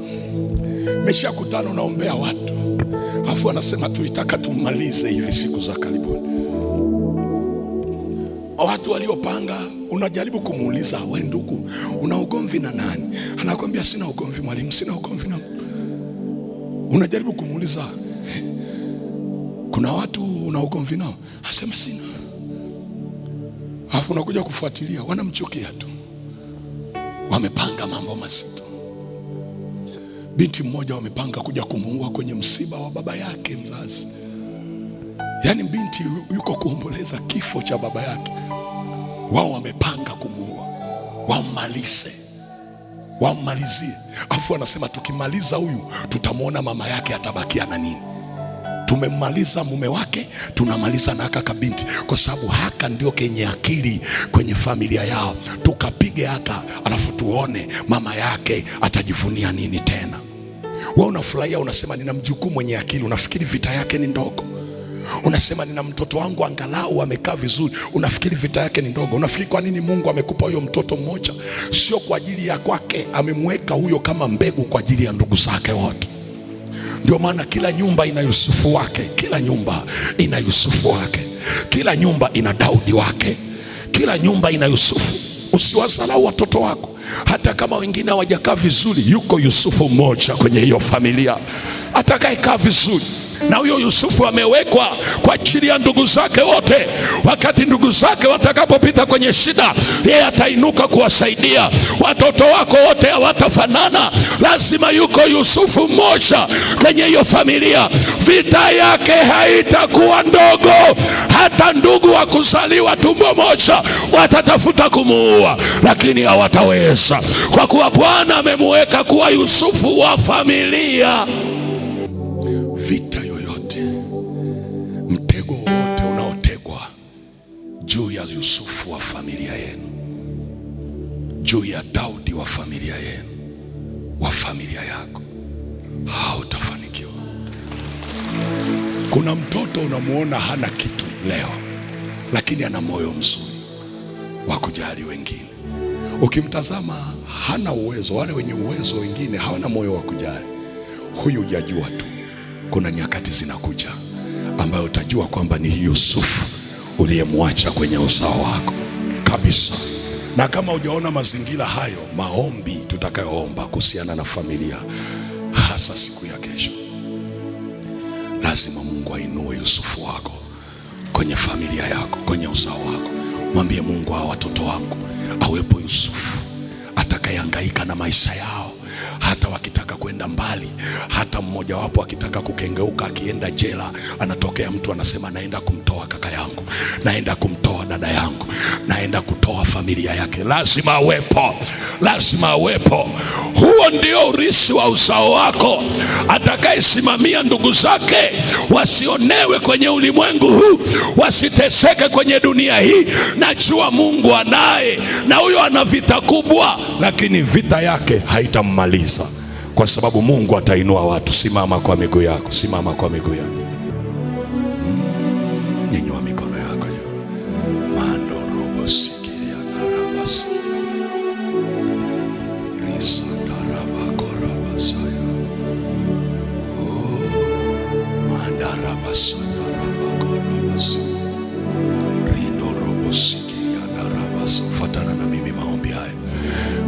nimeshakutana naombea watu, afu anasema tulitaka tumalize hivi siku za karibuni. Watu waliopanga, unajaribu kumuuliza, we ndugu, una ugomvi na nani? Anakwambia sina ugomvi mwalimu, sina ugomvi na. Unajaribu kumuuliza, kuna watu una ugomvi nao? Anasema sina. Afu unakuja kufuatilia, wanamchukia tu, wamepanga mambo mazito. Binti mmoja wamepanga kuja kumuua kwenye msiba wa baba yake mzazi. Yaani binti yuko kuomboleza kifo cha baba yake, wao wamepanga kumuua, wammalizie. Afu anasema tukimaliza huyu tutamwona mama yake atabakia na nini? Tumemmaliza mume wake, tunamaliza na haka binti, kwa sababu haka ndio kenye akili kwenye familia yao. Tukapige haka, alafu tuone mama yake atajivunia nini tena. Wewe unafurahia, unasema nina mjukuu mwenye akili, unafikiri vita yake ni ndogo. Unasema nina mtoto wangu angalau amekaa vizuri, unafikiri vita yake ni ndogo. Unafikiri kwa nini Mungu amekupa huyo mtoto mmoja? Sio kwa ajili ya kwake, amemweka huyo kama mbegu kwa ajili ya ndugu zake wote. Ndio maana kila nyumba ina Yusufu wake, kila nyumba ina Yusufu wake, kila nyumba ina Daudi wake, kila nyumba ina Yusufu. Usiwasalau watoto wako, hata kama wengine hawajakaa vizuri, yuko Yusufu mmoja kwenye hiyo familia atakayekaa vizuri. Na huyo Yusufu amewekwa kwa ajili ya ndugu zake wote. Wakati ndugu zake watakapopita kwenye shida, yeye atainuka kuwasaidia. Watoto wako wote hawatafanana, lazima yuko Yusufu mmoja kwenye hiyo familia. Vita yake haitakuwa ndogo. Hata ndugu wa kuzaliwa tumbo moja watatafuta kumuua, lakini hawataweza, kwa kuwa Bwana amemuweka kuwa Yusufu wa familia. Vita yoyote, mtego wote unaotegwa juu ya Yusufu wa familia yenu, juu ya Daudi wa familia yenu, wa familia yako, hautafanikiwa. Kuna mtoto unamuona hana kitu leo, lakini ana moyo mzuri wa kujali wengine. Ukimtazama hana uwezo, wale wenye uwezo wengine hawana moyo wa kujali. Huyu hujajua tu. kuna nyakati zinakuja ambayo utajua kwamba ni Yusufu uliyemwacha kwenye uzao wako kabisa. Na kama hujaona mazingira hayo, maombi tutakayoomba kuhusiana na familia, hasa siku ya kesho, lazima Mungu ainue Yusufu wako kwenye familia yako, kwenye uzao wako. Mwambie Mungu, hawa watoto wangu awepo Yusufu atakayehangaika na maisha yao, hata wakitaka kwenda mbali, hata mmoja wapo akitaka kukengeuka, akienda jela, anatokea mtu anasema naenda kumtoa kaka yangu, naenda kumtoa dada yangu, naenda kutoa familia yake. Lazima awepo, lazima awepo. Huo ndio urithi wa uzao wako, atakayesimamia ndugu zake wasionewe kwenye ulimwengu huu, wasiteseke kwenye dunia hii. Najua Mungu anaye, na huyo ana vita kubwa, lakini vita yake haitammaliza, kwa sababu Mungu atainua watu. Simama kwa miguu yako, simama kwa miguu yako. Nyanyua mikono yako juu. Mando robo sikiria narabasa risa ndaraba korabasaya mandarabasa ndaraba korabasa rindo robo sikiria narabasa. Fuatana na mimi maombi haya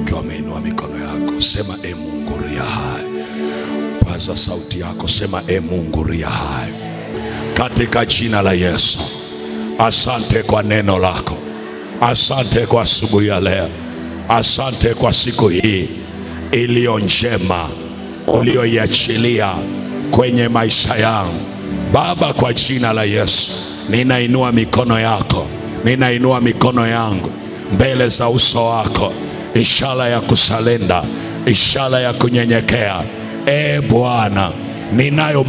ukiwa umeinua mikono yako. Sema, e Mungu ria hai. Paza sauti yako, sema, e Mungu ria hai, katika jina la Yesu. Asante kwa neno lako, asante kwa asubuhi ya leo, asante kwa siku hii iliyo njema ulioiachilia kwenye maisha yangu Baba. Kwa jina la Yesu ninainua mikono yako, ninainua mikono yangu mbele za uso wako, ishara ya kusalenda, ishara ya kunyenyekea. E Bwana, ninayo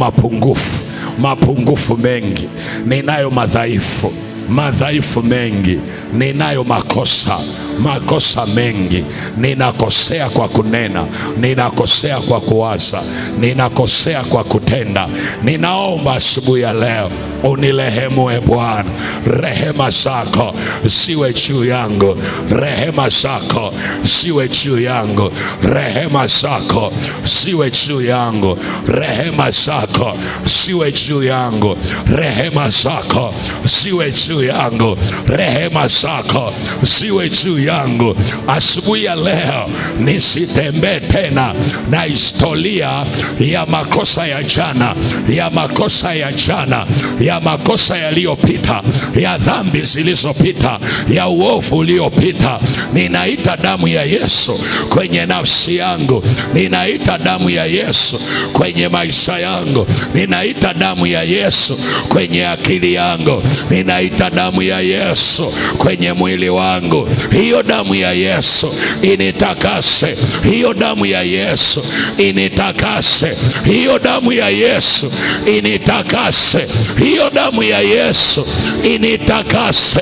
mapungufu mengi, ninayo madhaifu mengi, ninayo makosa mengi. Ninakosea kwa kunena, ninakosea kwa kuwaza, ninakosea kwa kutenda. Ninaomba asubuhi ya leo unirehemu, e Bwana. Rehema zako siwe juu yangu, rehema zako siwe juu yangu, rehema zako siwe juu yangu, rehema zako siwe juu yangu, rehema zako siwe juu yangu, rehema zako siwe juu yangu. Asubuhi ya leo nisitembee tena na historia ya makosa ya jana, ya makosa ya jana, ya makosa yaliyopita, ya dhambi zilizopita, ya uovu uliopita. Ninaita damu ya Yesu kwenye nafsi yangu, ninaita damu ya Yesu kwenye maisha yangu, ninaita damu ya Yesu kwenye akili yangu, ninaita damu ya Yesu kwenye mwili wangu. Hiyo damu ya Yesu initakase, hiyo damu ya Yesu initakase, hiyo damu ya Yesu initakase, hiyo damu ya Yesu initakase,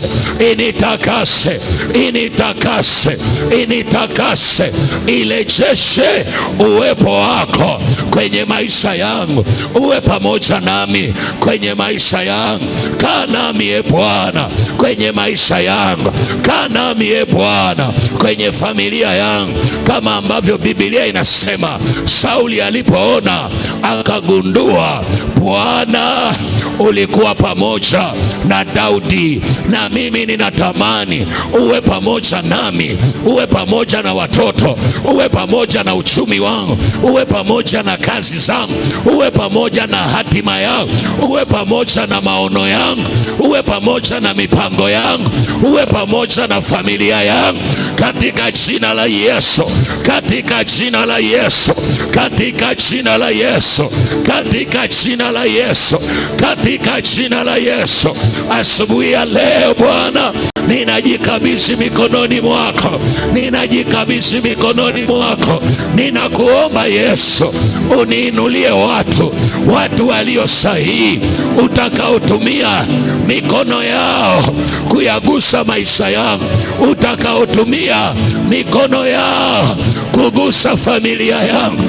initakase, initakase, initakase. Irejeshe uwepo wako kwenye maisha yangu, uwe pamoja nami kwenye maisha yangu. Kaa nami e Bwana kwenye maisha yangu, kaa nami e Bwana kwenye familia yangu, kama ambavyo Biblia inasema Sauli alipoona akagundua Bwana ulikuwa pamoja na Daudi. Na mimi ninatamani uwe pamoja nami, uwe pamoja na watoto, uwe pamoja na uchumi wangu, uwe pamoja na kazi zangu, uwe pamoja na hatima yangu, uwe pamoja na maono yangu, uwe pamoja na mipango yangu, uwe pamoja na familia yangu, katika jina la Yesu, katika jina la Yesu, katika jina la Yesu, katika jina la Yesu, katika jina la Yesu. Asubuhi ya leo Bwana, ninajikabidhi mikononi mwako, ninajikabidhi mikononi mwako. Ninakuomba Yesu, uniinulie watu walio sahihi, utakaotumia mikono yao kuyagusa maisha yangu, utakaotumia mikono yao kugusa familia yangu,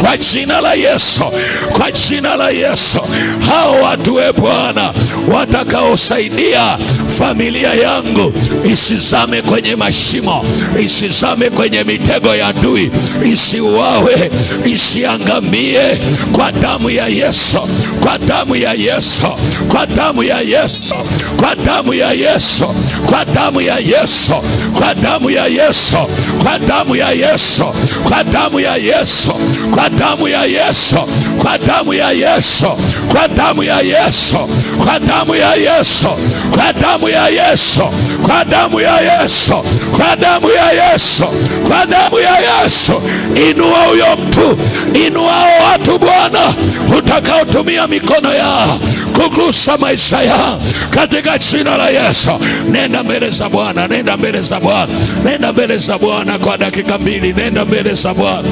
kwa jina la Yesu, kwa jina la Yesu. Hao watu Bwana watakaosaidia familia yangu isizame kwenye mashimo, isizame kwenye mitego ya adui, isiuawe, isiangamie, kwa damu ya Yesu, kwa damu ya Yesu, kwa damu ya Yesu, kwa damu ya Yesu, kwa damu ya Yesu, kwa damu ya Yesu, kwa damu ya Yesu, kwa damu ya Yesu, kwa damu ya Yesu, kwa damu ya Yesu, kwa damu ya Yesu, kwa damu ya Yesu, kwa damu ya Yesu, kwa damu ya Yesu, kwa damu ya Yesu, kwa damu ya Yesu. Inua huyo mtu, inua watu Bwana utakaotumia mikono yao kugusa maisha yao katika jina la Yesu. Nenda mbele za Bwana, nenda mbele za Bwana, nenda mbele za Bwana kwa dakika 2. Nenda mbele za Bwana.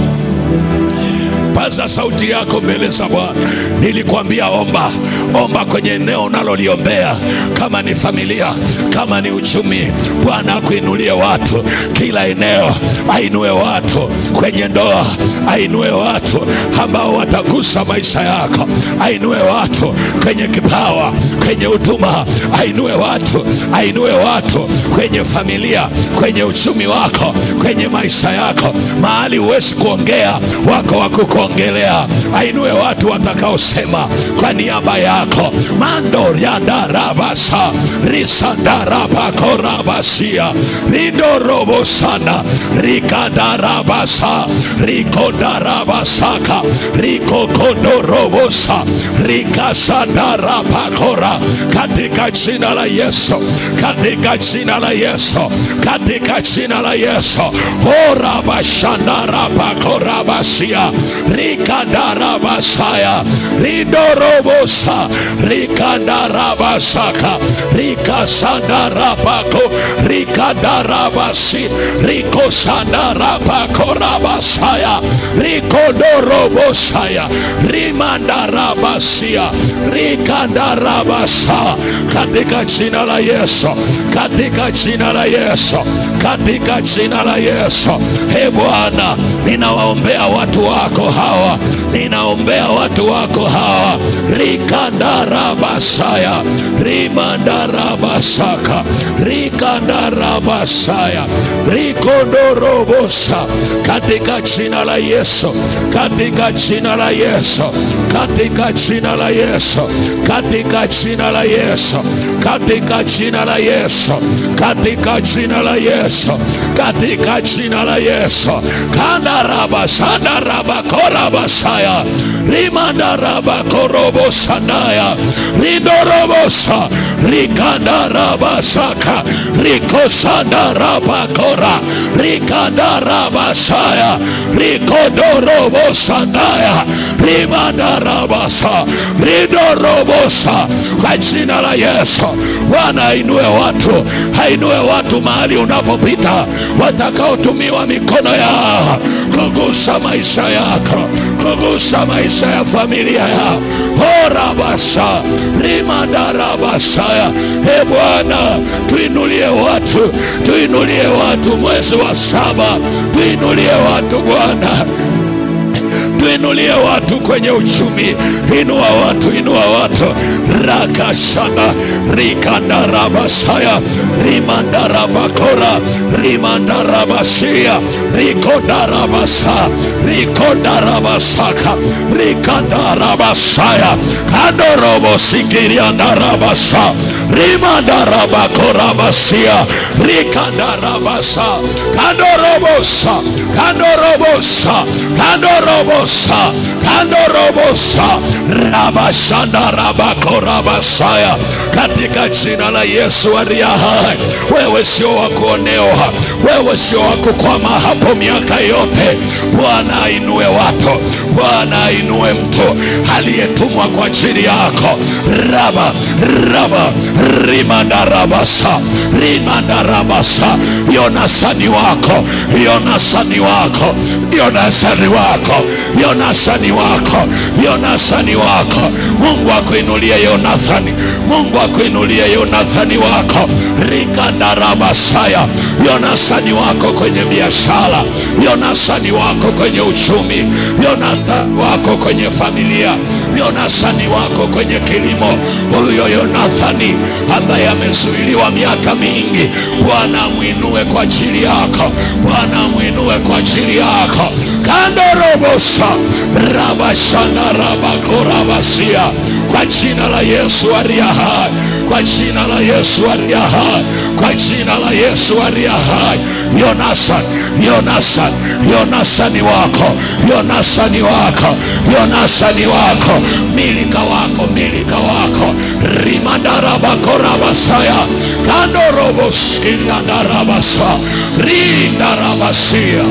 Paza sauti yako mbele za Bwana. Nilikwambia omba, omba kwenye eneo unaloliombea. Kama ni familia, kama ni uchumi, Bwana akuinulie watu. Kila eneo ainue watu, kwenye ndoa ainue watu ambao watagusa maisha yako, ainue watu kwenye kipawa, kwenye huduma, ainue watu, ainue watu kwenye familia, kwenye uchumi wako, kwenye maisha yako. Mahali huwezi kuongea, wako wakukuongelea. Ainue watu watakaosema kwa niaba yako. Mando yandarabasa risandarabakorabasia ridorobosana rikadarabasa rikodarabasaka rikokondorobosa rikasandarabakora. Katika jina la Yesu, katika jina la Yesu, katika jina la Yesu. Orabashandarabakorabasia rikadarabasaya ridorobosa rikadarabasaka rikasandarabako rikadarabasi rikosandarabakorabasaya rikodorobosaya rimandarabasia rikandarabasa. Katika jina la Yesu, katika jina la Yesu, katika jina la Yesu. He Bwana, ninawaombea watu wako hawa, ninaombea watu wako hawa. Rikandarabasaya rimandarabasaka rikandarabasaya rikondorobosa. Katika jina la Yesu, katika jina la Yesu, katika jina la Yesu, katika jina la Yesu, katika jina la Yesu, katika jina la Yesu, katika jina la Yesu. Kandarabasandarabakorabasaya rimandarabakorobosanaya ridorobosa rikandarabasaka rikosandarabakora rikandarabasaya rikodorobosandaya rimandarabasa ridorobosa. Kwa jina la Yesu, Bwana ainue watu, ainue watu mahali unapopita watakaotumiwa mikono yao kugusa maisha yako, kugusa maisha ya familia yao. Orabasa rimandarabasaya. He Bwana, tuinulie watu, tuinulie watu mwezi wa 7, tuinulie watu Bwana, tuinulie watu kwenye uchumi. Inua watu, inua watu. Rakashana rikandarabasaya rimandarabakora rimandarabasia rikodarabasa rikodarabasaka rikandarabasaya kandorobosikiriandarabasa rimandarabakorabasia rikandarabasa kandorobosa kandorobosa kandorobosa kandorobosa rabashanda rabakorabasaya. Katika jina la Yesu aliye hai, wewe sio wa kuonewa, wewe sio wa kukwama hapo miaka yote. Bwana ainue watu, Bwana ainue mtu aliyetumwa kwa ajili yako. Raba raba rimandarabasa rimandarabasa. Yonasani wako, Yonasani wako, Yonasani wako, Yonasani wako, Yonasani wako. Mungu akuinulie Yonathani, Mungu akuinulie Yonathani wako rikandarabasaya, Yonathani wako kwenye biashara, Yonathani wako kwenye uchumi, Yonathani wako kwenye familia, Yonathani wako kwenye kilimo. Huyo Yonathani ambaye amezuiliwa miaka mingi, Bwana amwinue kwa ajili yako, Bwana amwinue kwa ajili yako. Kandorobosa rabashana rabakorabasia, kwa jina la Yesu aliye hai, kwa jina la Yesu aliye hai, kwa jina la Yesu aliye hai. Yonathani wako, Yonathani wako, Yonathani wako, milika wako, milika wako, rimandarabakorabasaya, kandoroboskiliandarabasa, rindarabasia.